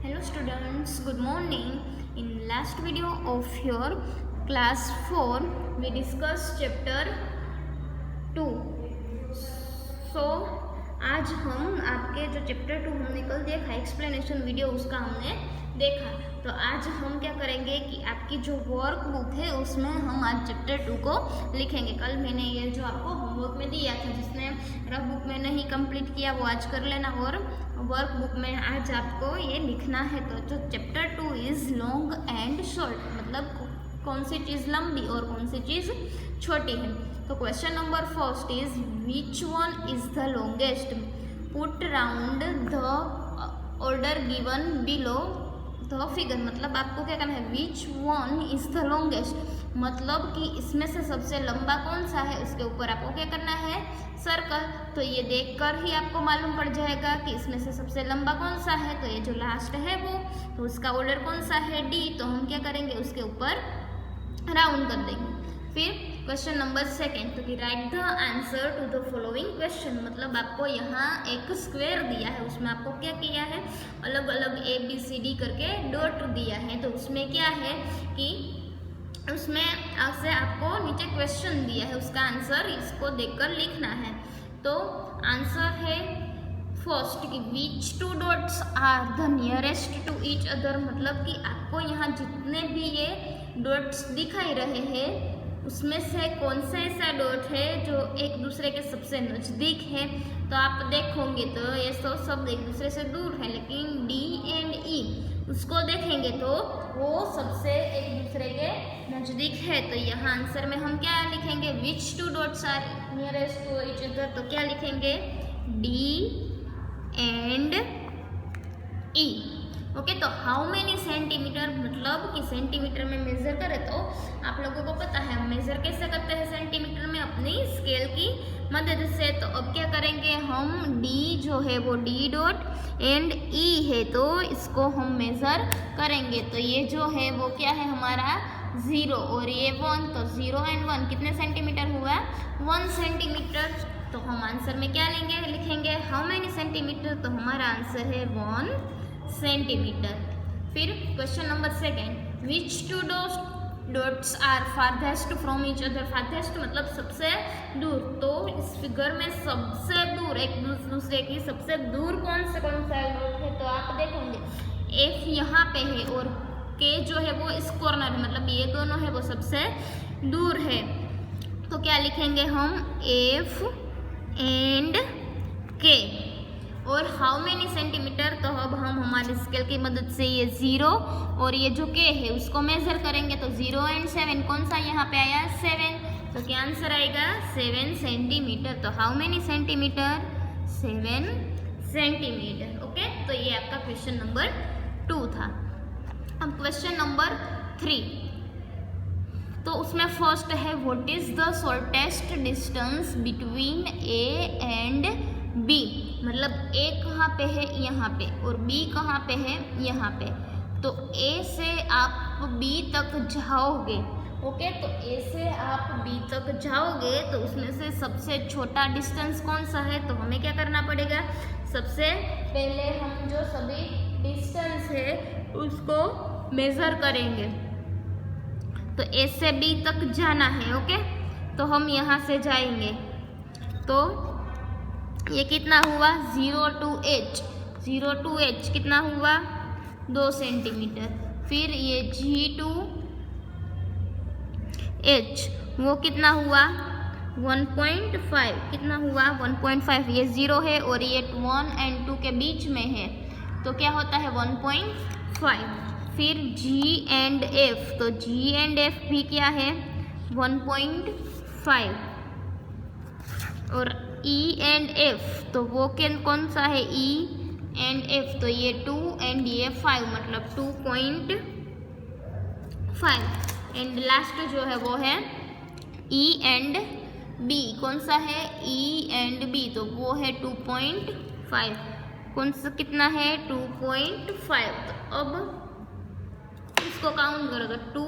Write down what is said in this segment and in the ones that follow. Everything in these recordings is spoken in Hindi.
Hello students, good morning. In last video of your class 4 we discussed chapter 2. So आज हम आपके जो चैप्टर 2 हमने कल देखा एक्सप्लेनेशन वीडियो उसका हमने देखा। तो आज हम क्या करेंगे कि आपकी जो वर्क बुक है उसमें हम आज चैप्टर 2 को लिखेंगे। कल मैंने ये जो आपको होमवर्क में दिया था, जिसने रफ बुक में नहीं कंप्लीट किया वो आज कर लेना, और वर्क बुक में आज आपको ये लिखना है। तो जो chapter 2 is long and short, मतलब कौन सी चीज़ लंबी और कौन सी चीज़ छोटी है। तो question number first is which one is the longest, put round the order given below the figure. मतलब आपको क्या करना है, which one is the longest, मतलब कि इसमें से सबसे लंबा कौन सा है, उसके ऊपर आपको क्या करना है, सर्कल। तो ये देखकर ही आपको मालूम पड़ जाएगा कि इसमें से सबसे लंबा कौन सा है। तो ये जो लास्ट है वो, तो उसका ऑर्डर कौन सा है, डी। तो हम क्या करेंगे, उसके ऊपर राउंड कर देंगे। फिर क्वेश्चन नंबर सेकेंड, तो कि write the answer to the following question. मतलब आपको यहाँ एक स्क्वायर दिया है, उसमें आपको क्या किया है, अलग अलग ए बी सी डी करके डॉट दिया है। तो उसमें क्या है कि उसमें से आपको नीचे क्वेश्चन दिया है, उसका आंसर इसको देखकर लिखना है। तो आंसर है फर्स्ट कि which two dots are the nearest to each other. मतलब कि आपको यहाँ जितने भी ये डॉट्स दिखाई रहे हैं उसमें से कौन सा ऐसा डॉट है जो एक दूसरे के सबसे नज़दीक है। तो आप देखोगे तो ये सब एक दूसरे से दूर है, लेकिन डी एंड ई उसको देखेंगे तो वो सबसे एक दूसरे के नज़दीक है। तो यहाँ आंसर में हम क्या लिखेंगे, which two dots are nearest to each other. तो क्या लिखेंगे, डी एंड ई। ओके, तो हाउ मेनी सेंटीमीटर, मतलब कि सेंटीमीटर में मेजर करें तो आप लोगों को पता है हम मेजर कैसे करते हैं सेंटीमीटर में, अपनी स्केल की मदद से। तो अब क्या करेंगे हम, डी जो है वो डी डॉट एंड ई है तो इसको हम मेजर करेंगे। तो ये जो है वो क्या है हमारा 0 और ये 1, तो 0 एंड 1 कितने सेंटीमीटर हुआ, 1 सेंटीमीटर। तो हम आंसर में क्या लेंगे, लिखेंगे हाउ मेनी सेंटीमीटर। तो हमारा आंसर है 1 सेंटीमीटर। फिर question number second, which two dots are farthest from each other. Farthest मतलब सबसे दूर। तो इस फिगर में सबसे दूर, एक दूसरे की सबसे दूर कौन सा डॉट है। तो आप देखोगे एफ यहाँ पे है और के जो है वो इस कॉर्नर में, मतलब ये दोनों है वो सबसे दूर है। तो क्या लिखेंगे हम, एफ एंड के। और हाउ मेनी सेंटीमीटर, तो अब हम हमारे स्केल की मदद से ये 0 और ये जो के है उसको मेजर करेंगे। तो 0 एंड 7 कौन सा यहाँ पे आया, 7। तो क्या आंसर आएगा, 7 सेंटीमीटर। तो how many centimetre, 7 centimetre. Okay, तो ये आपका क्वेश्चन नंबर 2 था। अब क्वेश्चन नंबर 3, तो उसमें फर्स्ट है what is the shortest distance between A and B. मतलब ए कहाँ पे है, यहाँ पे, और बी कहाँ पे है, यहाँ पे। तो ए से आप बी तक जाओगे। ओके, तो ए से आप बी तक जाओगे तो उसमें से सबसे छोटा डिस्टेंस कौन सा है। तो हमें क्या करना पड़ेगा, सबसे पहले हम जो सभी डिस्टेंस है उसको मेज़र करेंगे। तो ए से बी तक जाना है। ओके, तो हम यहाँ से जाएंगे तो ये कितना हुआ, 0 to h। 0 to h कितना हुआ, 2 सेंटीमीटर। फिर ये G to h वो कितना हुआ, 1.5। कितना हुआ, 1.5। ये 0 है और ये 1 and 2 के बीच में है तो क्या होता है, 1.5। फिर G and F, तो G and F भी क्या है, 1.5। और E and F, तो वो कौन सा है, E and F, तो ये 2 and ये 5, मतलब 2.5। एंड लास्ट जो है वो है E and B। कौन सा है, E and B, तो वो है 2.5। कौन सा कितना है, 2.5। तो अब इसको काउंट करोगे 2,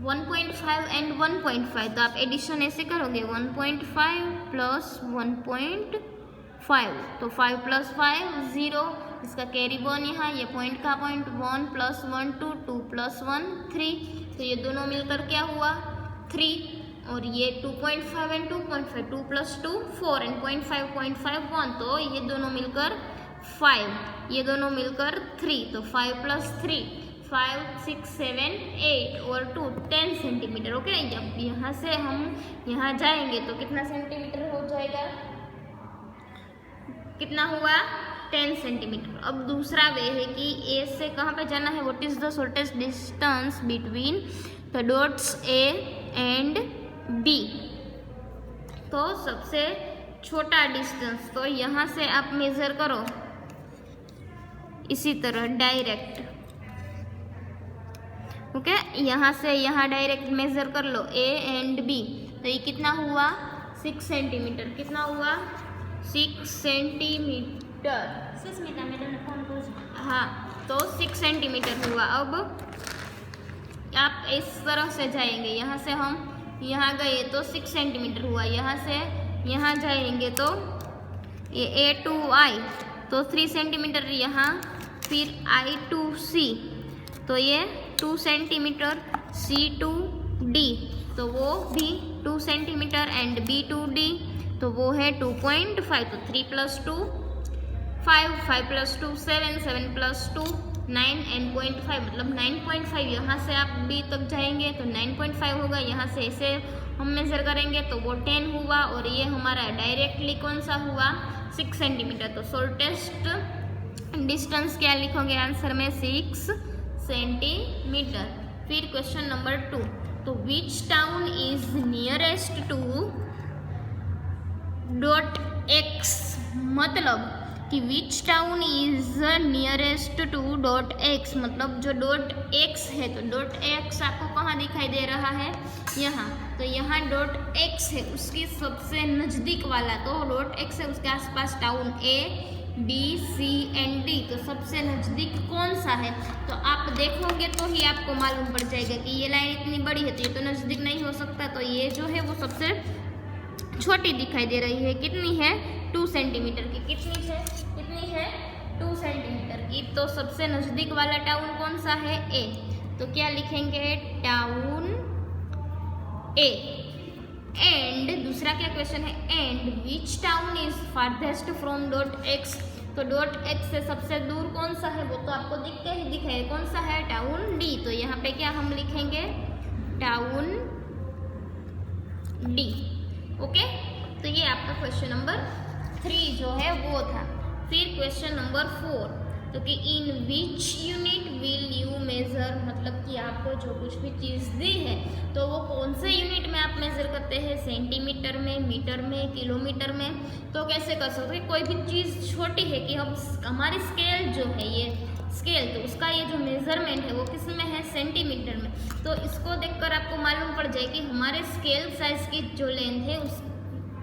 1.5 एंड 1.5। तो आप एडिशन ऐसे करोगे 1.5 प्लस 1.5। तो 5 प्लस 5 0, इसका कैरी वन यहाँ, ये पॉइंट का पॉइंट 1 + 1 2 2 + 1 3, तो ये दोनों मिलकर क्या हुआ 3, और ये 2.5 एंड 2.5 2 + 2 4 एंड 0.5 1, तो ये दोनों मिलकर 5, ये दोनों मिलकर 3, तो 5 + 3 5 6 7 8 और 2 10 सेंटीमीटर। ओके, जब यहाँ से हम यहाँ जाएंगे तो कितना सेंटीमीटर हो जाएगा, कितना हुआ 10 सेंटीमीटर। अब दूसरा वे है कि ए से कहाँ पे जाना है, what is the shortest distance between the dots A and B, तो सबसे छोटा डिस्टेंस, तो यहाँ से आप मेजर करो इसी तरह डायरेक्ट। ओके, यहाँ से यहाँ डायरेक्ट मेजर कर लो ए एंड बी, तो ये कितना हुआ 6 सेंटीमीटर, कितना हुआ 6 सेंटीमीटर, हाँ, तो 6 सेंटीमीटर हुआ। अब आप इस तरह से जाएंगे, यहाँ से हम यहाँ गए तो 6 सेंटीमीटर हुआ, यहाँ से यहाँ जाएंगे तो ये A to I तो 3 सेंटीमीटर यहाँ, फिर I to C तो ये 2 सेंटीमीटर, C to D तो वो भी 2 centimetre and B to D तो वो है 2.5, तो 3 + 2 5 5 + 2 7 7 + 2 9 एंड 0.5 मतलब 9.5, यहाँ से आप B तक जाएंगे तो 9.5 होगा, यहाँ से ऐसे हम मेजर करेंगे तो वो 10 हुआ, और ये हमारा डायरेक्टली कौन सा हुआ 6 सेंटीमीटर। तो शॉर्टेस्ट डिस्टेंस क्या लिखोगे आंसर में 6 सेंटीमीटर। फिर क्वेश्चन नंबर 2, तो which town is nearest to dot X, मतलब कि which town is nearest to dot X, मतलब जो डॉट एक्स है, तो डॉट एक्स आपको कहाँ दिखाई दे रहा है, यहाँ, तो यहाँ डॉट एक्स है उसकी सबसे नज़दीक वाला, तो डॉट एक्स है उसके आसपास town A B C and D, तो सबसे नज़दीक कौन सा है, तो आप देखोगे तो ही आपको मालूम पड़ जाएगा कि ये लाइन इतनी बड़ी है तो ये तो नज़दीक नहीं हो सकता, तो ये जो है वो सबसे छोटी दिखाई दे रही है, कितनी है 2 सेंटीमीटर की, कितनी है 2 सेंटीमीटर की, तो सबसे नज़दीक वाला टाउन कौन सा है ए, तो क्या लिखेंगे टाउन ए। एंड दूसरा क्या क्वेश्चन है, and which town is farthest from dot x, तो डॉट एक्स से सबसे दूर कौन सा है, वो तो आपको दिखते ही दिखाई, कौन सा है टाउन डी, तो यहाँ पे क्या हम लिखेंगे टाउन डी। ओके, तो ये आपका क्वेश्चन नंबर 3 जो है वो था। फिर क्वेश्चन नंबर 4, तो कि in which unit will you measure, मतलब कि आपको जो कुछ भी चीज़ दी है तो वो कौन से यूनिट में आप मेज़र करते हैं, सेंटीमीटर में, मीटर में, किलोमीटर में, तो कैसे कर सकते हैं, कोई भी चीज़ छोटी है कि हम हमारी स्केल जो है ये स्केल, तो उसका ये जो मेज़रमेंट है वो किस में है सेंटीमीटर में, तो इसको देखकर आपको मालूम पड़ जाए कि हमारे स्केल साइज़ की जो लेंथ है उस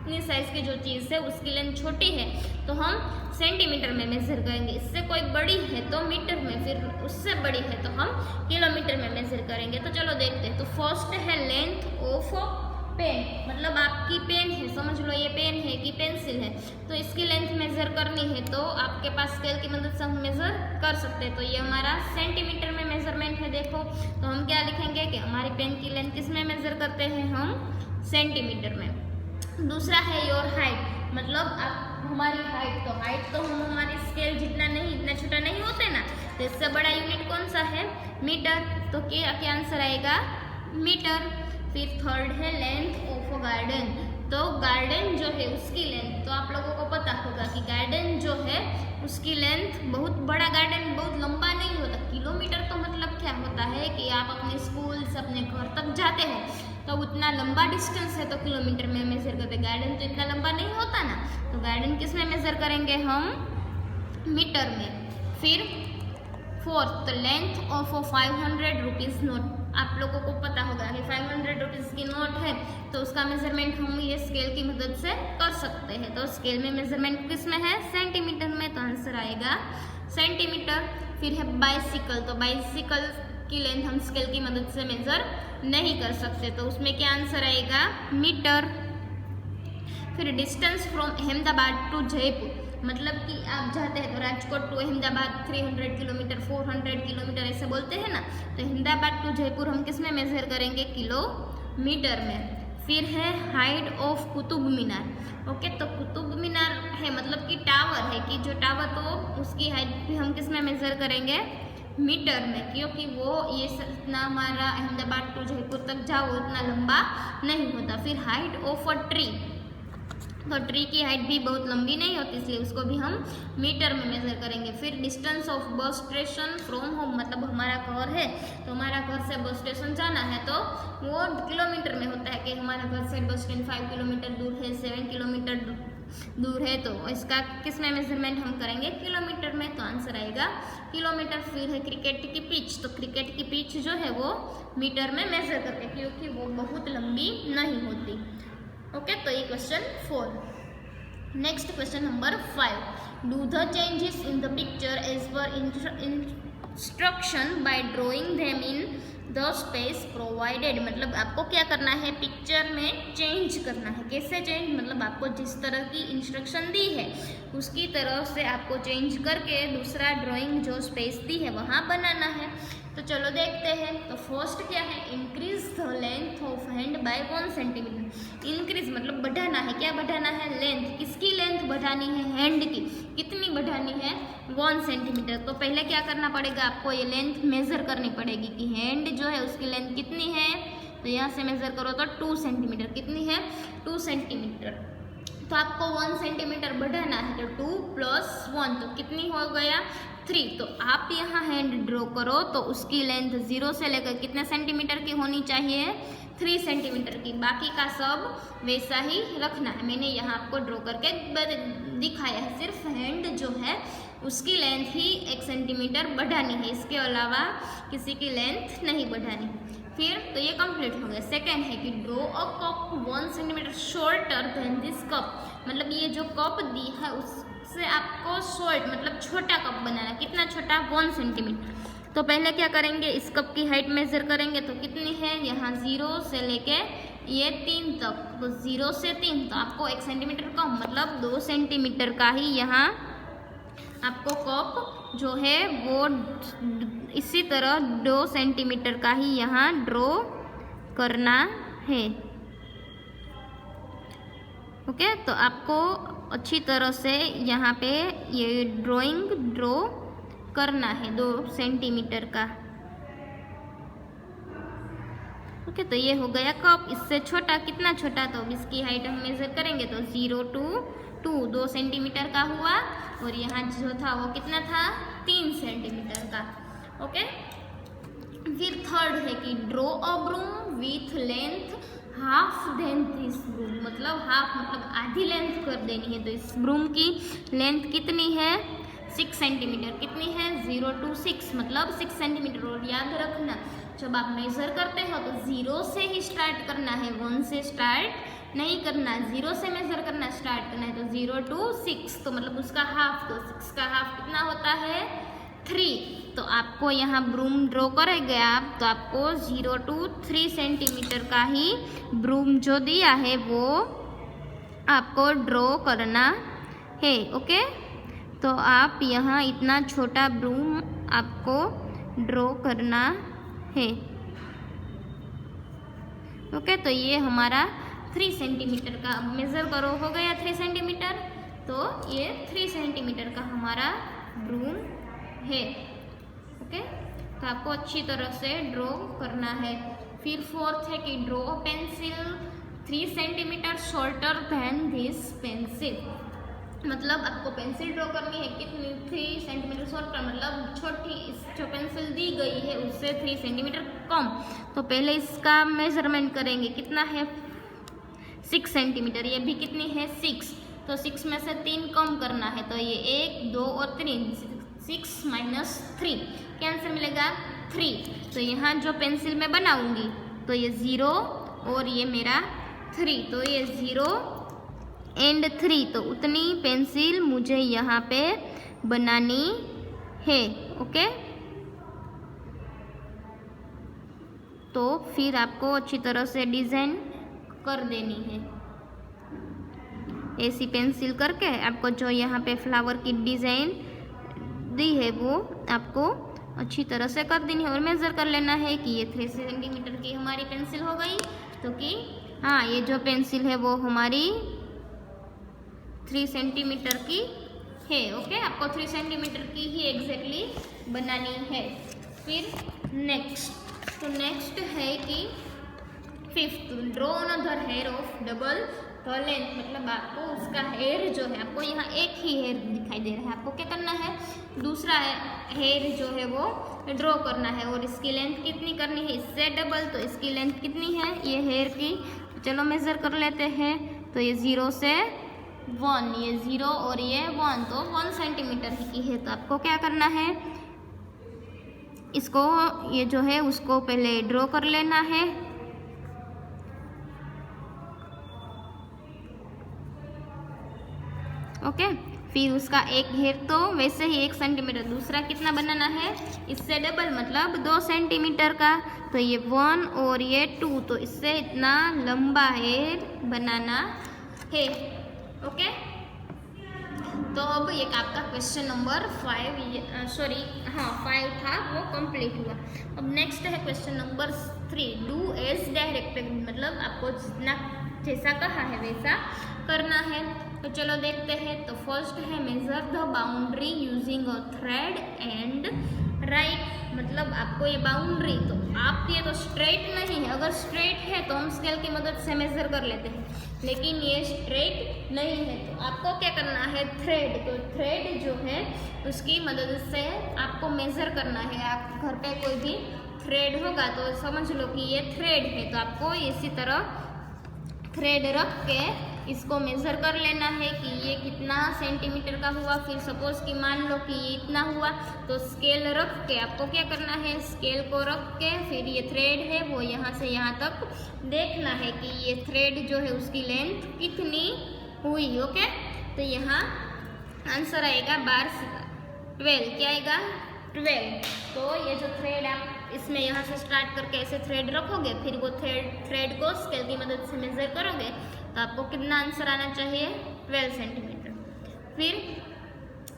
इतनी साइज़ की जो चीज़ है उसकी लेंथ छोटी है तो हम सेंटीमीटर में मेज़र करेंगे, इससे कोई बड़ी है तो मीटर में, फिर उससे बड़ी है तो हम किलोमीटर में मेज़र करेंगे। तो चलो देखते हैं। तो फर्स्ट है लेंथ ऑफ पेन, मतलब आपकी पेन है, समझ लो ये पेन है कि पेंसिल है, तो इसकी लेंथ मेज़र करनी है तो आपके पास स्केल की मदद से हम मेज़र कर सकते हैं। तो ये हमारा सेंटीमीटर में मेज़रमेंट है। देखो तो हम क्या लिखेंगे कि हमारी पेन की लेंथ किस में मेज़र करते हैं, हम सेंटीमीटर में। दूसरा है योर हाइट, मतलब आप हमारी हाइट, तो हाइट तो हम हमारी स्केल जितना नहीं, इतना छोटा नहीं होते ना, तो इससे बड़ा यूनिट कौन सा है मीटर, तो क्या आंसर आएगा मीटर। फिर थर्ड है लेंथ ऑफ गार्डन, तो गार्डन जो है उसकी लेंथ, तो आप लोगों को पता होगा कि गार्डन जो है उसकी लेंथ, बहुत बड़ा गार्डन बहुत लंबा नहीं होता, किलोमीटर तो मतलब क्या होता है कि आप अपने स्कूल से अपने घर तक जाते हो तो उतना लंबा डिस्टेंस है तो किलोमीटर में मेज़र करते, गार्डन तो इतना लंबा नहीं होता ना, तो गार्डन किस में मेज़र करेंगे, हम मीटर में। फिर फोर्थ, तो लेंथ ऑफ 500 रुपीज़ नोट, आप लोगों को पता होगा कि 500 रुपीज़ की नोट है तो उसका मेज़रमेंट हम ये स्केल की मदद से कर सकते हैं। तो स्केल में मेज़रमेंट किस में है, सेंटीमीटर में, तो आंसर आएगा सेंटीमीटर। फिर है बाइसिकल, तो बाइसिकल की लेंथ हम स्केल की मदद से मेज़र नहीं कर सकते, तो उसमें क्या आंसर आएगा, मीटर। फिर distance from Ahmedabad to Jaipur, मतलब कि आप जाते हैं तो Rajkot to Ahmedabad 300 kilometre 400 kilometre ऐसे बोलते हैं ना, तो अहमदाबाद टू जयपुर हम किस में मेज़र करेंगे? किलोमीटर में। फिर है height of Qutub Minar. Okay, तो कुतुब मीनार है मतलब कि टावर है, कि जो टावर, तो उसकी हाइट भी हम किस में मेज़र करेंगे? मीटर में, क्योंकि वो ये इतना हमारा अहमदाबाद टू जयपुर तक जाओ उतना लंबा नहीं होता। फिर हाइट ऑफ अ ट्री, तो ट्री की हाइट भी बहुत लंबी नहीं होती, इसलिए उसको भी हम मीटर में मेज़र करेंगे। फिर distance of bus station from home, मतलब हमारा घर है तो हमारा घर से बस स्टेशन जाना है तो वो किलोमीटर में होता है, कि हमारा घर से बस स्टैंड 5 किलोमीटर दूर है, 7 किलोमीटर दूर है, तो इसका किस में मेजरमेंट हम करेंगे? किलोमीटर में। तो आंसर आएगा किलोमीटर। फिर है क्रिकेट की पिच, तो क्रिकेट की पिच जो है वो मीटर में मेज़र करते हैं, क्योंकि वो बहुत लंबी नहीं होती। ओके, तो ये question 4। Next question number 5, do the changes in the picture as per instruction by drawing them in the space provided. मतलब आपको क्या करना है? पिक्चर में चेंज करना है। कैसे चेंज? मतलब आपको जिस तरह की इंस्ट्रक्शन दी है उसकी तरह से आपको चेंज करके दूसरा ड्राइंग जो स्पेस दी है वहाँ बनाना है। तो चलो देखते हैं। तो फर्स्ट क्या है? Increase the length of hand by 1 centimetre. Increase मतलब बढ़ाना है। क्या बढ़ाना है? लेंथ। किसकी लेंथ बढ़ानी है? हैंड की। कितनी बढ़ानी है? 1 सेंटीमीटर। तो पहले क्या करना पड़ेगा? आपको ये लेंथ मेज़र करनी पड़ेगी कि हैंड जो है उसकी लेंथ कितनी है। तो यहाँ से मेज़र करो तो 2 सेंटीमीटर। कितनी है? 2 सेंटीमीटर। तो आपको 1 सेंटीमीटर बढ़ाना है, तो 2 + 1 तो कितनी हो गया? 3। तो आप यहाँ हैंड ड्रॉ करो तो उसकी लेंथ 0 से लेकर कितने सेंटीमीटर की होनी चाहिए? 3 सेंटीमीटर की। बाकी का सब वैसा ही रखना है। मैंने यहाँ आपको ड्रॉ करके दिखाया है। सिर्फ हैंड जो है उसकी लेंथ ही 1 सेंटीमीटर बढ़ानी है, इसके अलावा किसी की लेंथ नहीं बढ़ानी। फिर तो ये कंप्लीट हो गया। सेकेंड है कि draw a cup 1 centimetre shorter than this cup. मतलब ये जो कप दी है उससे आपको शॉर्ट मतलब छोटा कप बनाना। कितना छोटा? 1 सेंटीमीटर। तो पहले क्या करेंगे? इस कप की हाइट मेज़र करेंगे तो कितनी है? यहाँ 0 से लेके ये 3 तक, तो 0 से 3 तो आपको 1 सेंटीमीटर कम मतलब 2 सेंटीमीटर का ही यहाँ आपको कप जो है वो इसी तरह 2 सेंटीमीटर का ही यहाँ ड्रॉ करना है। ओके, तो आपको अच्छी तरह से यहाँ पे ये ड्राइंग ड्रॉ करना है 2 सेंटीमीटर का। ओके, तो ये हो गया कप। इससे छोटा कितना छोटा? तो इसकी हाइट हम मेज़र करेंगे तो 0 to 2 2 सेंटीमीटर का हुआ, और यहाँ जो था वो कितना था? 3 सेंटीमीटर का। ओके, फिर थर्ड है कि draw a broom with length half then this broom. मतलब हाफ मतलब आधी लेंथ कर देनी है। तो इस ब्रूम की लेंथ कितनी है? 6 सेंटीमीटर। कितनी है? 0 to 6 मतलब 6 सेंटीमीटर। और याद रखना जब आप मेज़र करते हो तो 0 से ही स्टार्ट करना है, 1 से स्टार्ट नहीं करना। 0 से मेज़र करना स्टार्ट करना है। तो 0 to 6 तो मतलब उसका हाफ, तो 6 का हाफ कितना होता है? 3। तो आपको यहाँ ब्रूम ड्रॉ करेंगे आप तो आपको 0 to 3 सेंटीमीटर का ही ब्रूम जो दिया है वो आपको ड्रॉ करना है। ओके, तो आप यहाँ इतना छोटा ब्रूम आपको ड्रॉ करना है। ओके, तो ये हमारा 3 सेंटीमीटर का मेज़र करो हो गया 3 सेंटीमीटर। तो ये 3 सेंटीमीटर का हमारा ब्रूम है। ओके, तो आपको अच्छी तरह से ड्रॉ करना है। फिर फोर्थ है कि draw pencil 3 centimetre shorter than this pencil. मतलब आपको पेंसिल ड्रॉ करनी है कितनी? 3 सेंटीमीटर शॉर्टर मतलब छोटी। इस जो पेंसिल दी गई है उससे 3 सेंटीमीटर कम। तो पहले इसका मेजरमेंट करेंगे। कितना है? 6 सेंटीमीटर। ये भी कितनी है? 6। तो 6 में से 3 कम करना है। तो ये 1 2 और 3, 6 - 3 क्या आंसर मिलेगा? 3। तो यहाँ जो पेंसिल मैं बनाऊंगी तो ये 0 और ये मेरा 3, तो ये 0 एंड 3, तो उतनी पेंसिल मुझे यहाँ पे बनानी है। ओके, तो फिर आपको अच्छी तरह से डिज़ाइन कर देनी है। ऐसी पेंसिल करके आपको जो यहाँ पे फ्लावर की डिज़ाइन दी है वो आपको अच्छी तरह से कर देनी है और मेज़र कर लेना है कि ये 3 सेंटीमीटर की हमारी पेंसिल हो गई। तो कि हाँ, ये जो पेंसिल है वो हमारी 3 सेंटीमीटर की है। ओके, आपको 3 सेंटीमीटर की ही एग्जैक्टली बनानी है। फिर नेक्स्ट है कि 5th, draw another hair of double the length. मतलब आपको उसका हेयर जो है, आपको यहाँ एक ही हेयर दिखाई दे रहा है, आपको क्या करना है, दूसरा हेयर जो है वो ड्रॉ करना है और इसकी लेंथ कितनी करनी है, इससे डबल। तो इसकी लेंथ कितनी है ये हेयर की, चलो मेज़र कर लेते हैं। तो ये 0 से 1, ये 0 और ये 1, तो 1 सेंटीमीटर की है। तो आपको क्या करना है, इसको ये जो है उसको पहले ड्रॉ कर लेना है। ओके, फिर उसका एक हेयर तो वैसे ही 1 सेंटीमीटर, दूसरा कितना बनाना है, इससे डबल मतलब 2 सेंटीमीटर का। तो ये 1 और ये 2, तो इससे इतना लंबा हेयर बनाना है। ओके, तो अब ये आपका क्वेश्चन नंबर 5 था वो कंप्लीट हुआ। अब नेक्स्ट है question number 3, do as directed. मतलब आपको जितना जैसा कहा है वैसा करना है। तो चलो देखते हैं। तो फर्स्ट है measure the boundary using a thread and right. मतलब आपको ये बाउंड्री, तो आप ये तो स्ट्रेट नहीं है, अगर स्ट्रेट है तो हम स्केल की मदद से मेज़र कर लेते हैं, लेकिन ये स्ट्रेट नहीं है तो आपको क्या करना है, थ्रेड। तो थ्रेड जो है उसकी मदद से आपको मेज़र करना है। आप घर पे कोई भी थ्रेड होगा तो समझ लो कि ये थ्रेड है, तो आपको इसी तरह थ्रेड रख के इसको मेज़र कर लेना है कि ये कितना सेंटीमीटर का हुआ। फिर सपोज कि मान लो कि ये इतना हुआ, तो स्केल रख के आपको क्या करना है, स्केल को रख के फिर ये थ्रेड है वो यहाँ से यहाँ तक देखना है कि ये थ्रेड जो है उसकी लेंथ कितनी हुई। ओके, तो यहाँ आंसर आएगा 12। क्या आएगा, 12। तो ये जो थ्रेड आप इसमें यहाँ से स्टार्ट करके ऐसे थ्रेड रखोगे, फिर वो थ्रेड को स्केल की मदद से मेज़र करोगे, तो आपको कितना आंसर आना चाहिए, 12 सेंटीमीटर। फिर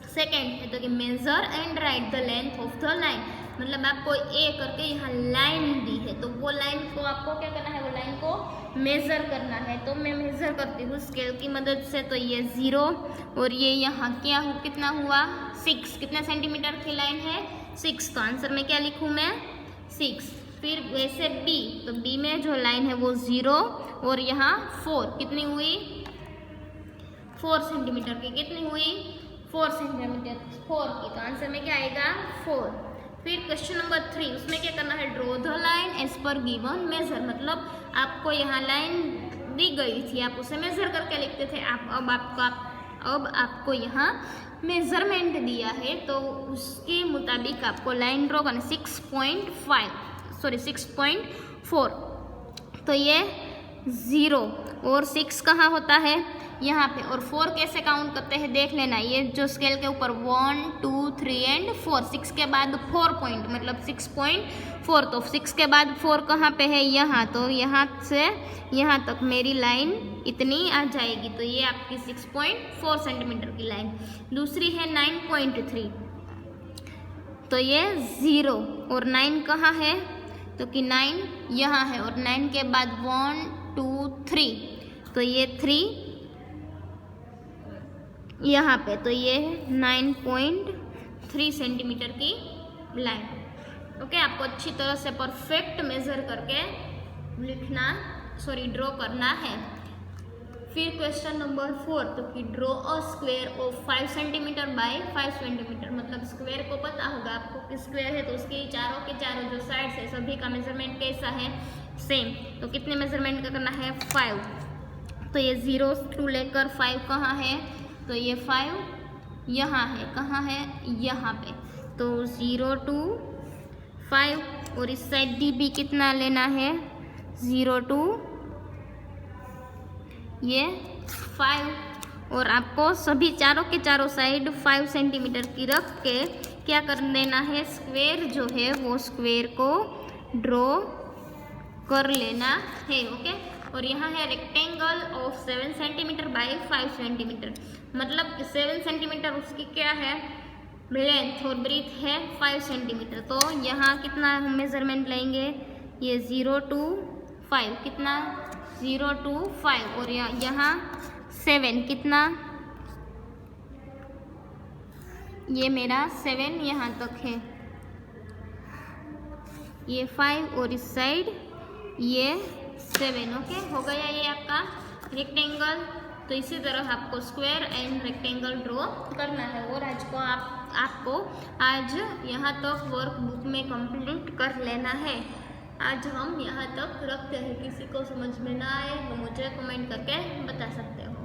सेकेंड है तो कि measure and write the length of the line. मतलब आपको ए करके यहाँ लाइन दी है, तो वो लाइन को आपको क्या करना है, वो लाइन को मेज़र करना है। तो मैं मेज़र करती हूँ स्केल की मदद से। तो ये 0 और ये यहाँ क्या कितना हुआ, 6। कितने सेंटीमीटर की लाइन है, 6। तो आंसर में क्या लिखूँ मैं, 6। फिर वैसे बी, तो बी में जो लाइन है वो 0 और यहाँ 4। कितनी हुई, 4 सेंटीमीटर की। कितनी हुई, 4 सेंटीमीटर 4 की। तो आंसर में क्या आएगा, 4। फिर क्वेश्चन नंबर 3, उसमें क्या करना है, draw the line as per given measure. मतलब आपको यहाँ लाइन दी गई थी, आप उसे मेजर करके लिखते थे। अब आपको यहाँ मेजरमेंट दिया है, तो उसके मुताबिक आपको लाइन ड्रॉ करना। 6.4। तो ये 0 और 6 कहाँ होता है, यहाँ पे। और 4 कैसे काउंट करते हैं देख लेना। ये जो स्केल के ऊपर 1 2 3 एंड 4, 6 के बाद 4 पॉइंट मतलब 6.4। तो 6 के बाद 4 कहाँ पे है, यहाँ। तो यहाँ से यहाँ तक मेरी लाइन इतनी आ जाएगी। तो ये आपकी 6.4 सेंटीमीटर की लाइन। दूसरी है 9.3, तो ये 0 और 9 कहाँ है, तो कि 9 यहाँ है और 9 के बाद 1 2 3, तो ये 3 यहाँ पे। तो ये 9.3 सेंटीमीटर की लाइन। ओके, आपको अच्छी तरह से परफेक्ट मेज़र करके ड्रॉ करना है। फिर क्वेश्चन नंबर 4, तो कि draw a square of 5 centimetre bye 5 centimetre. मतलब स्क्वायर को पता होगा आपको कि स्क्वायर है तो उसकी चारों के चारों जो साइड्स है सभी का मेजरमेंट कैसा है, सेम। तो कितने मेजरमेंट का करना है, 5। तो ये 0 टू लेकर 5 कहाँ है, तो ये 5 यहाँ है, कहाँ है, यहाँ पे। तो 0 to 5 और इस साइड डी बी कितना लेना है, 0 to ये 5। और आपको सभी चारों के चारों साइड 5 सेंटीमीटर की रख के क्या कर देना है, स्क्वायर जो है वो स्क्वायर को ड्रॉ कर लेना है। ओके, और यहाँ है rectangle of 7 centimetre by 5 centimetre, मतलब 7 सेंटीमीटर उसकी क्या है लेंथ और ब्रीथ है 5 सेंटीमीटर। तो यहाँ कितना हम मेजरमेंट लेंगे, ये 0 to 5, कितना 0 to 5, और यहाँ 7 कितना, ये मेरा 7 यहाँ तक है, ये 5 और इस साइड ये 7। ओके, हो गया ये आपका रेक्टेंगल। तो इसी तरह आपको स्क्वायर एंड रेक्टेंगल ड्रॉ करना है और आपको आज यहाँ तक वर्क बुक में कंप्लीट कर लेना है। आज हम यहाँ तक रखते हैं, किसी को समझ में ना आए तो मुझे कमेंट करके बता सकते हो।